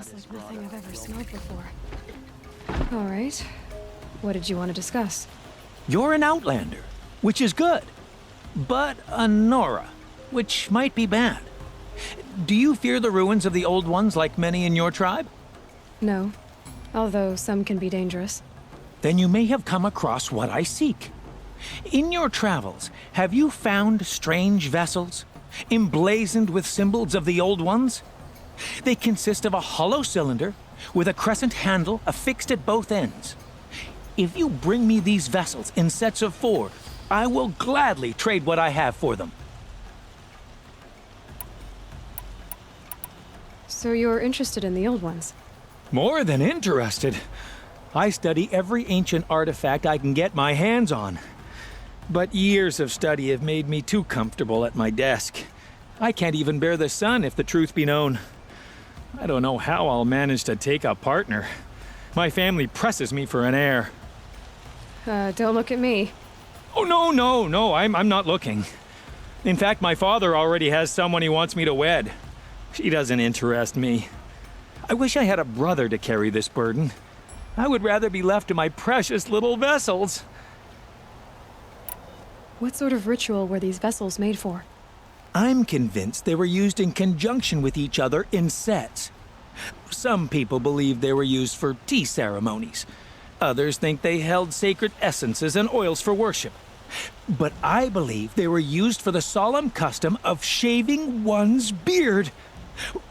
Smells like nothing I've ever smelled before. All right. What did you want to discuss? You're an outlander, which is good. But a Nora, which might be bad. Do you fear the ruins of the old ones like many in your tribe? No. Although some can be dangerous. Then you may have come across what I seek. In your travels, have you found strange vessels, emblazoned with symbols of the old ones? They consist of a hollow cylinder with a crescent handle affixed at both ends. If you bring me these vessels in sets of 4, I will gladly trade what I have for them. So you're interested in the old ones? More than interested. I study every ancient artifact I can get my hands on. But years of study have made me too comfortable at my desk. I can't even bear the sun, if the truth be known. I don't know how I'll manage to take a partner. My family presses me for an heir. Don't look at me. Oh, no, I'm not looking. In fact, my father already has someone he wants me to wed. She doesn't interest me. I wish I had a brother to carry this burden. I would rather be left to my precious little vessels. What sort of ritual were these vessels made for? I'm convinced they were used in conjunction with each other in sets. Some people believe they were used for tea ceremonies. Others think they held sacred essences and oils for worship. But I believe they were used for the solemn custom of shaving one's beard.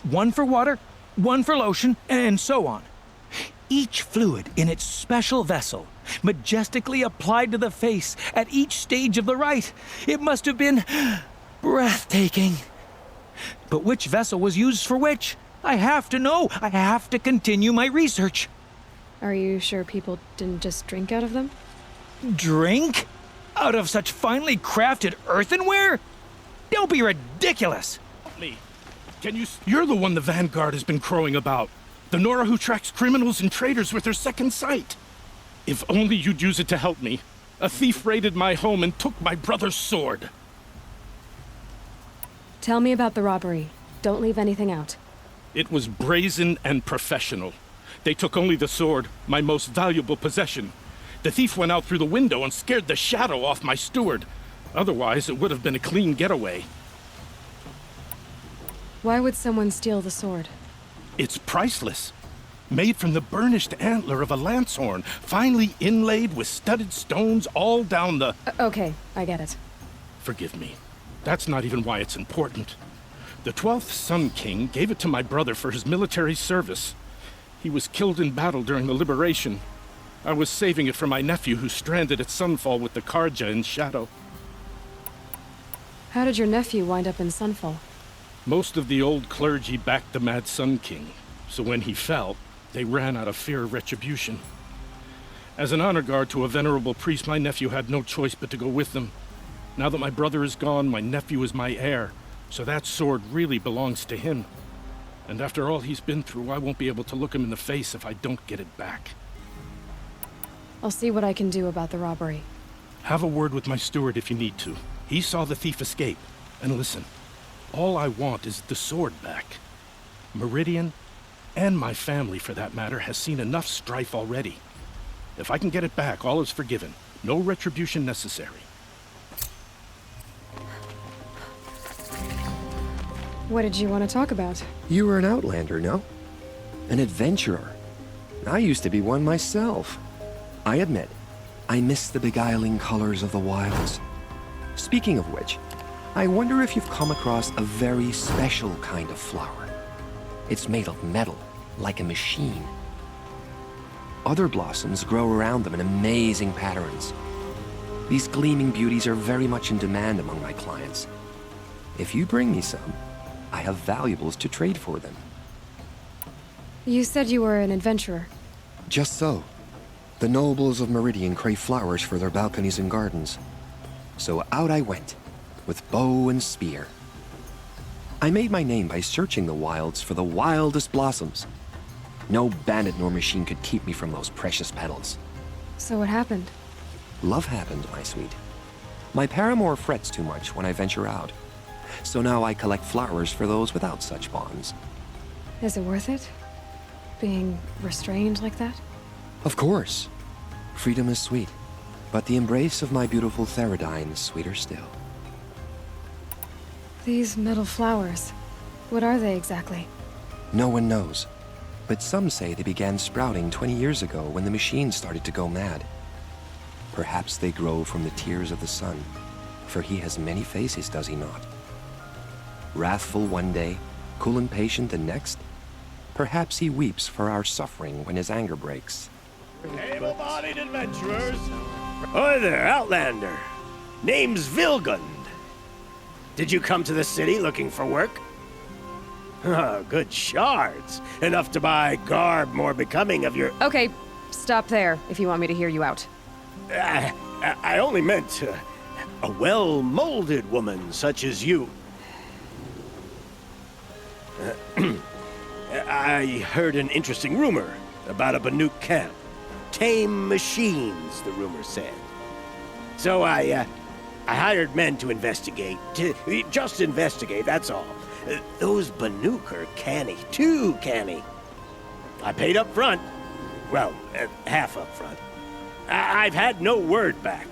One for water, one for lotion, and so on. Each fluid in its special vessel, majestically applied to the face at each stage of the rite. It must have been breathtaking. But which vessel was used for which? I have to know. I have to continue my research. Are you sure people didn't just drink out of them? Drink? Out of such finely crafted earthenware? Don't be ridiculous. Me. You're the one the Vanguard has been crowing about. The Nora who tracks criminals and traitors with her second sight. If only you'd use it to help me. A thief raided my home and took my brother's sword. Tell me about the robbery. Don't leave anything out. It was brazen and professional. They took only the sword, my most valuable possession. The thief went out through the window and scared the shadow off my steward. Otherwise, it would have been a clean getaway. Why would someone steal the sword? It's priceless. Made from the burnished antler of a lancehorn, finely inlaid with studded stones all down the... Okay, I get it. Forgive me. That's not even why it's important. The 12th Sun King gave it to my brother for his military service. He was killed in battle during the liberation. I was saving it for my nephew who's stranded at Sunfall with the Karja in Shadow. How did your nephew wind up in Sunfall? Most of the old clergy backed the Mad Sun King, so when he fell, they ran out of fear of retribution. As an honor guard to a venerable priest, my nephew had no choice but to go with them. Now that my brother is gone, my nephew is my heir, so that sword really belongs to him. And after all he's been through, I won't be able to look him in the face if I don't get it back. I'll see what I can do about the robbery. Have a word with my steward if you need to. He saw the thief escape. And listen, all I want is the sword back. Meridian, and my family for that matter, has seen enough strife already. If I can get it back, all is forgiven. No retribution necessary. What did you want to talk about? You were an outlander, no? An adventurer. I used to be one myself. I admit, I miss the beguiling colors of the wilds. Speaking of which, I wonder if you've come across a very special kind of flower. It's made of metal, like a machine. Other blossoms grow around them in amazing patterns. These gleaming beauties are very much in demand among my clients. If you bring me some, I have valuables to trade for them. You said you were an adventurer. Just so. The nobles of Meridian crave flowers for their balconies and gardens. So out I went, with bow and spear. I made my name by searching the wilds for the wildest blossoms. No bandit nor machine could keep me from those precious petals. So what happened? Love happened, my sweet. My paramour frets too much when I venture out. So now I collect flowers for those without such bonds. Is it worth it? being restrained like that? Of course. Freedom is sweet, but the embrace of my beautiful Theridine is sweeter still. These metal flowers, what are they exactly? No one knows, but some say they began sprouting 20 years ago when the machine started to go mad. Perhaps they grow from the tears of the sun, for he has many faces, does he not? Wrathful one day, cool and patient the next. Perhaps he weeps for our suffering when his anger breaks. Able-bodied adventurers! Hi there, Outlander. Name's Vilgund. Did you come to the city looking for work? Good shards. Enough to buy garb more becoming of your... Okay, stop there if you want me to hear you out. I only meant a well-molded woman such as you. I heard an interesting rumor about a Banuk camp. Tame machines, the rumor said. So I hired men to investigate. Just investigate, that's all. Those Banuk are canny, too canny. I paid up front. Well, half up front. I've had no word back.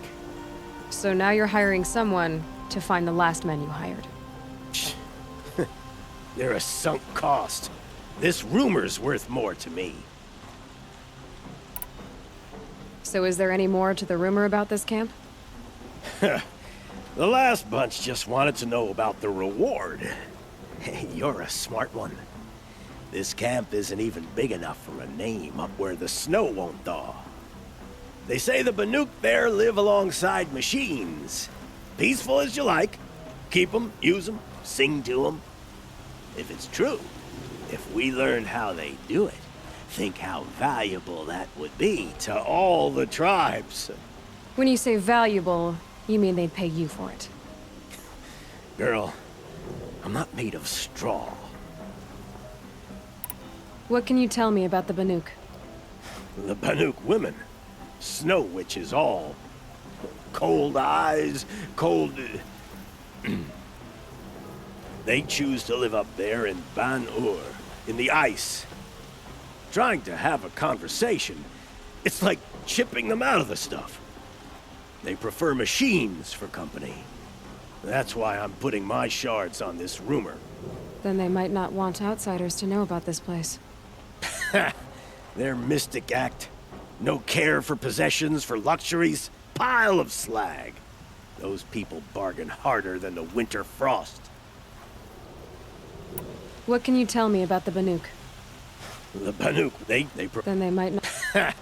So now you're hiring someone to find the last men you hired. They're a sunk cost. This rumor's worth more to me. So is there any more to the rumor about this camp? The last bunch just wanted to know about the reward. Hey, you're a smart one. This camp isn't even big enough for a name up where the snow won't thaw. They say the Banuk there live alongside machines. Peaceful as you like. Keep them, use them, sing to them. If it's true, if we learned how they do it, think how valuable that would be to all the tribes. When you say valuable, you mean they'd pay you for it. Girl, I'm not made of straw. What can you tell me about the Banuk? The Banuk women. Snow witches all. Cold eyes, cold... They choose to live up there in Ban-Ur, in the ice. Trying to have a conversation, it's like chipping them out of the stuff. They prefer machines for company. That's why I'm putting my shards on this rumor. Then they might not want outsiders to know about this place. Their mystic act. No care for possessions, for luxuries. Pile of slag. Those people bargain harder than the winter frost. What can you tell me about the Banuk? The Banuk, Then they might not...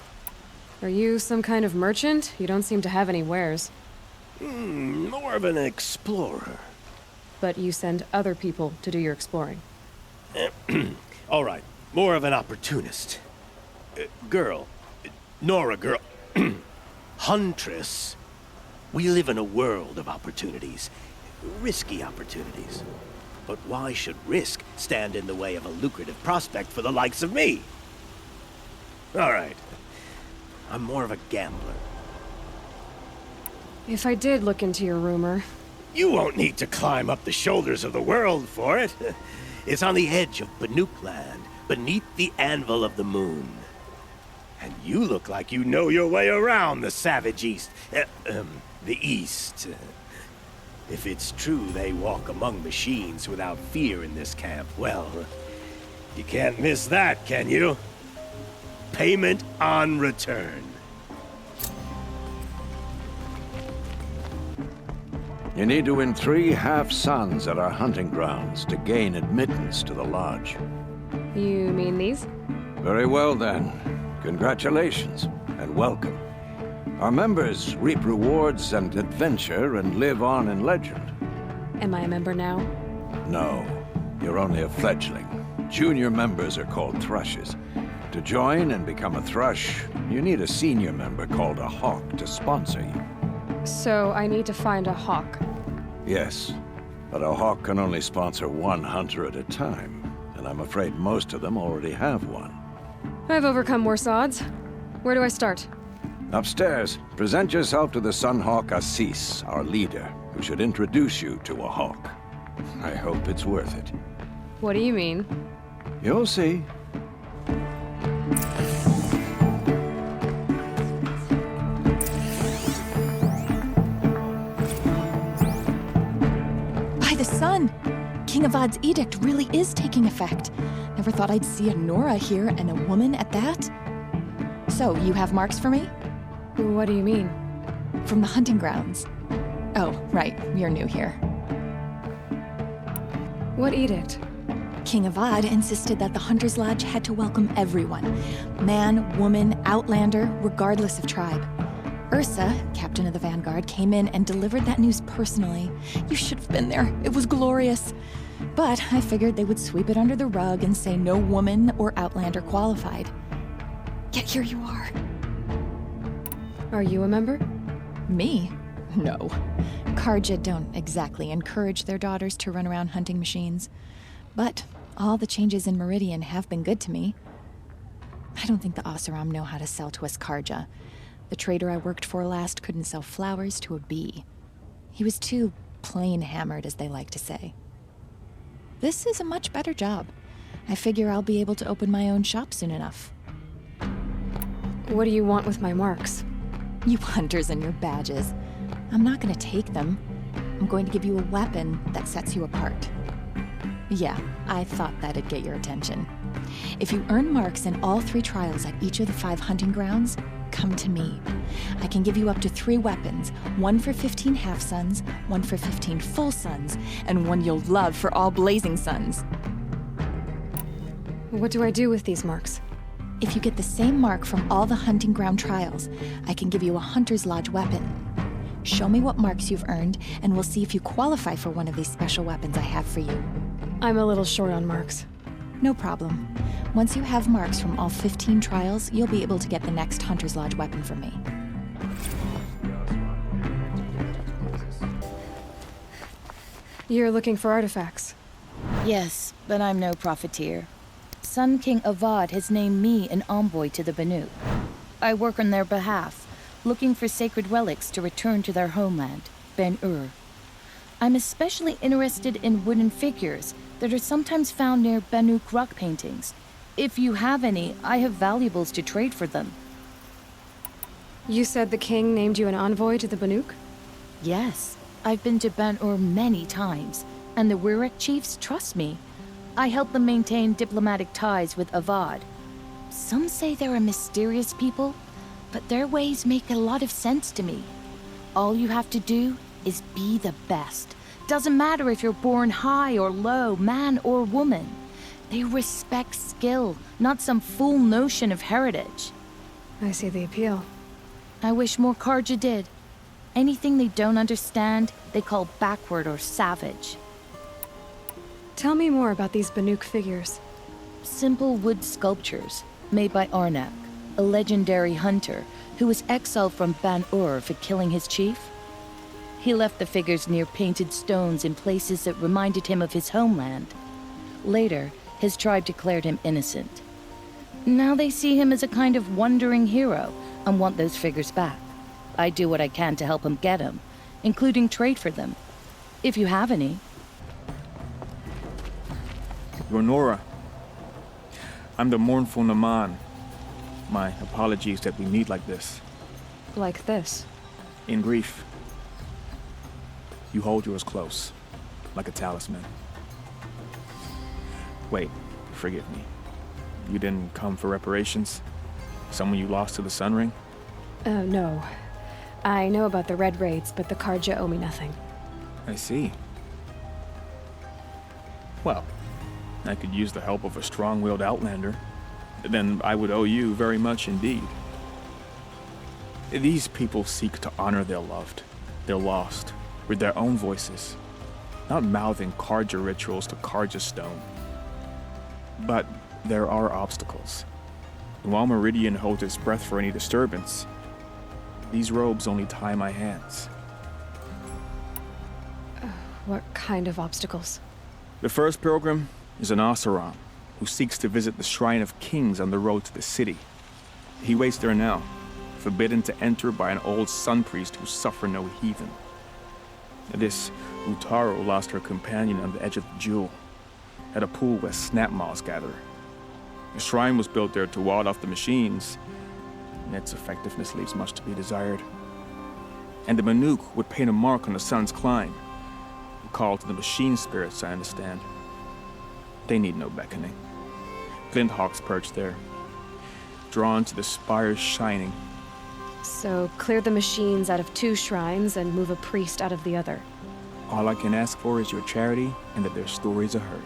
Are you some kind of merchant? You don't seem to have any wares. More of an explorer. But you send other people to do your exploring. All right, more of an opportunist. Girl. Nora girl. Huntress. We live in a world of opportunities. Risky opportunities. But why should risk stand in the way of a lucrative prospect for the likes of me? All right. I'm more of a gambler. If I did look into your rumor... You won't need to climb up the shoulders of the world for it. It's on the edge of Banuk land, beneath the anvil of the moon. And you look like you know your way around the savage east. The east. If it's true they walk among machines without fear in this camp, well, you can't miss that, can you? Payment on return. You need to win 3 half-suns at our hunting grounds to gain admittance to the lodge. You mean these? Very well, then. Congratulations, and welcome. Our members reap rewards and adventure and live on in legend. Am I a member now? No, you're only a fledgling. Junior members are called thrushes. To join and become a thrush, you need a senior member called a hawk to sponsor you. So I need to find a hawk. Yes, but a hawk can only sponsor 1 hunter at a time, and I'm afraid most of them already have one. I've overcome worse odds. Where do I start? Upstairs, present yourself to the Sunhawk Assis, our leader, who should introduce you to a hawk. I hope it's worth it. What do you mean? You'll see. the sun! King Avad's edict really is taking effect. Never thought I'd see a Nora here, and a woman at that. So, you have marks for me? What do you mean? From the hunting grounds. Oh, right, you're new here. What edict? King Avad insisted that the Hunter's Lodge had to welcome everyone. Man, woman, outlander, regardless of tribe. Ursa, captain of the Vanguard, came in and delivered that news personally. You should have been there. It was glorious. But I figured they would sweep it under the rug and say no woman or outlander qualified. Yet here you are. Are you a member? Me? No. Karja don't exactly encourage their daughters to run around hunting machines. But all the changes in Meridian have been good to me. I don't think the Oseram know how to sell to us Karja. The trader I worked for last couldn't sell flowers to a bee. He was too plain hammered, as they like to say. This is a much better job. I figure I'll be able to open my own shop soon enough. What do you want with my marks? You hunters and your badges. I'm not gonna take them. I'm going to give you a weapon that sets you apart. Yeah, I thought that'd get your attention. If you earn marks in all 3 trials at each of the 5 hunting grounds, come to me. I can give you up to 3 weapons, 1 for 15 half-suns, 1 for 15 full suns, and 1 you'll love for all blazing suns. What do I do with these marks? If you get the same mark from all the hunting ground trials, I can give you a Hunter's Lodge weapon. Show me what marks you've earned, and we'll see if you qualify for one of these special weapons I have for you. I'm a little short on marks. No problem. Once you have marks from all 15 trials, you'll be able to get the next Hunter's Lodge weapon from me. You're looking for artifacts. Yes, but I'm no profiteer. Sun King Avad has named me an envoy to the Banuk. I work on their behalf, looking for sacred relics to return to their homeland, Ben-Ur. I'm especially interested in wooden figures that are sometimes found near Banuk rock paintings. If you have any, I have valuables to trade for them. You said the king named you an envoy to the Banuk? Yes, I've been to Ben-Ur many times, and the Wirek chiefs trust me. I help them maintain diplomatic ties with Avad. Some say they're a mysterious people, but their ways make a lot of sense to me. All you have to do is be the best. Doesn't matter if you're born high or low, man or woman. They respect skill, not some fool notion of heritage. I see the appeal. I wish more Karja did. Anything they don't understand, they call backward or savage. Tell me more about these Banuk figures. Simple wood sculptures made by Arnak, a legendary hunter who was exiled from Ban-Ur for killing his chief. He left the figures near painted stones in places that reminded him of his homeland. Later, his tribe declared him innocent. Now they see him as a kind of wandering hero and want those figures back. I do what I can to help him get them, including trade for them, if you have any. You're Nora. I'm the mournful Naman. My apologies that we meet like this. Like this. In grief. You hold yours close, like a talisman. Wait, forgive me. You didn't come for reparations? Someone you lost to the Sun Ring? No. I know about the Red Raids, but the Karja owe me nothing. I see. Well, I could use the help of a strong-willed outlander. Then I would owe you very much indeed. These people seek to honor their loved, their lost, with their own voices, not mouthing Karja rituals to Karja stone. But there are obstacles. And while Meridian holds its breath for any disturbance, these robes only tie my hands. What kind of obstacles? The first pilgrim is an Oseram who seeks to visit the Shrine of Kings on the road to the city. He waits there now, forbidden to enter by an old sun priest who suffer no heathen. This Utaro lost her companion on the edge of the jewel, at a pool where snap moths gather. The shrine was built there to ward off the machines, and its effectiveness leaves much to be desired. And the Banuk would paint a mark on the sun's climb, call to the machine spirits, I understand. They need no beckoning. Glint hawks perch there, drawn to the spires shining. So, clear the machines out of 2 shrines and move a priest out of the other. All I can ask for is your charity and that their stories are heard.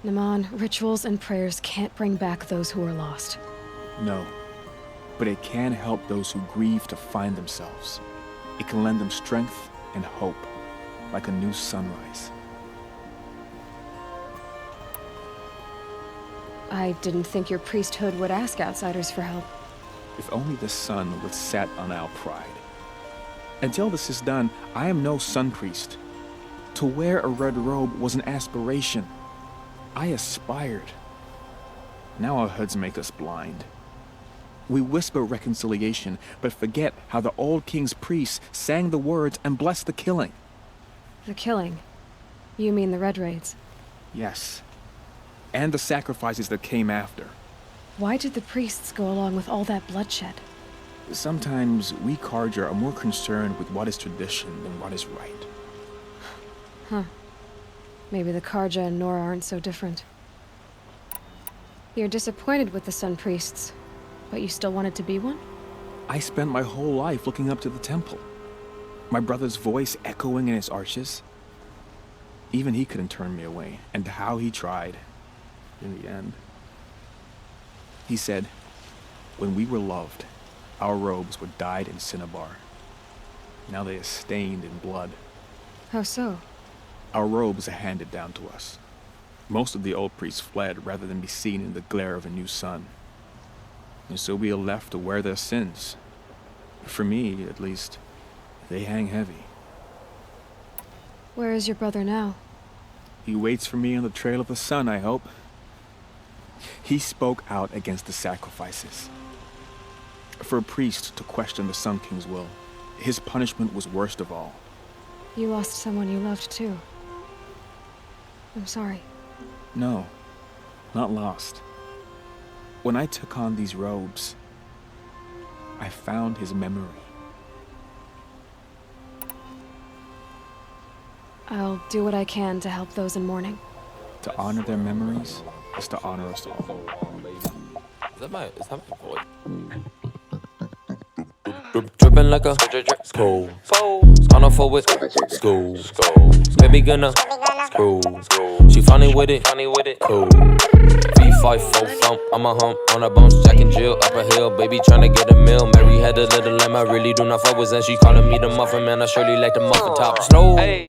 Naman, rituals and prayers can't bring back those who are lost. No, but it can help those who grieve to find themselves. It can lend them strength and hope, like a new sunrise. I didn't think your priesthood would ask outsiders for help. If only the sun would set on our pride. Until this is done, I am no sun priest. To wear a red robe was an aspiration. I aspired. Now our hoods make us blind. We whisper reconciliation, but forget how the old king's priests sang the words and blessed the killing. The killing? You mean the Red Raids? Yes. And the sacrifices that came after. Why did the priests go along with all that bloodshed? Sometimes we Karja are more concerned with what is tradition than what is right. Huh. Maybe the Karja and Nora aren't so different. You're disappointed with the Sun Priests, but you still wanted to be one? I spent my whole life looking up to the temple. My brother's voice echoing in its arches. Even he couldn't turn me away, and how he tried. In the end. He said, when we were loved, our robes were dyed in cinnabar. Now they are stained in blood. How so? Our robes are handed down to us. Most of the old priests fled rather than be seen in the glare of a new sun. And so we are left to wear their sins. For me, at least, they hang heavy. Where is your brother now? He waits for me on the trail of the sun, I hope. He spoke out against the sacrifices. For a priest to question the Sun King's will, his punishment was worst of all. You lost someone you loved too. I'm sorry. No, not lost. When I took on these robes, I found his memory. I'll do what I can to help those in mourning. To honor their memories is to honor us all. Is that my voice? Dripping like a school. On a forward school. Baby gonna screw. She funny with it. Cool. V5 full thump. I'm a hump on a bounce. Jack and Jill up a hill. Baby tryna get a meal. Mary had a little lamb. I really do not fuck with that. She calling me the muffin man. I surely like the muffin top. Snow.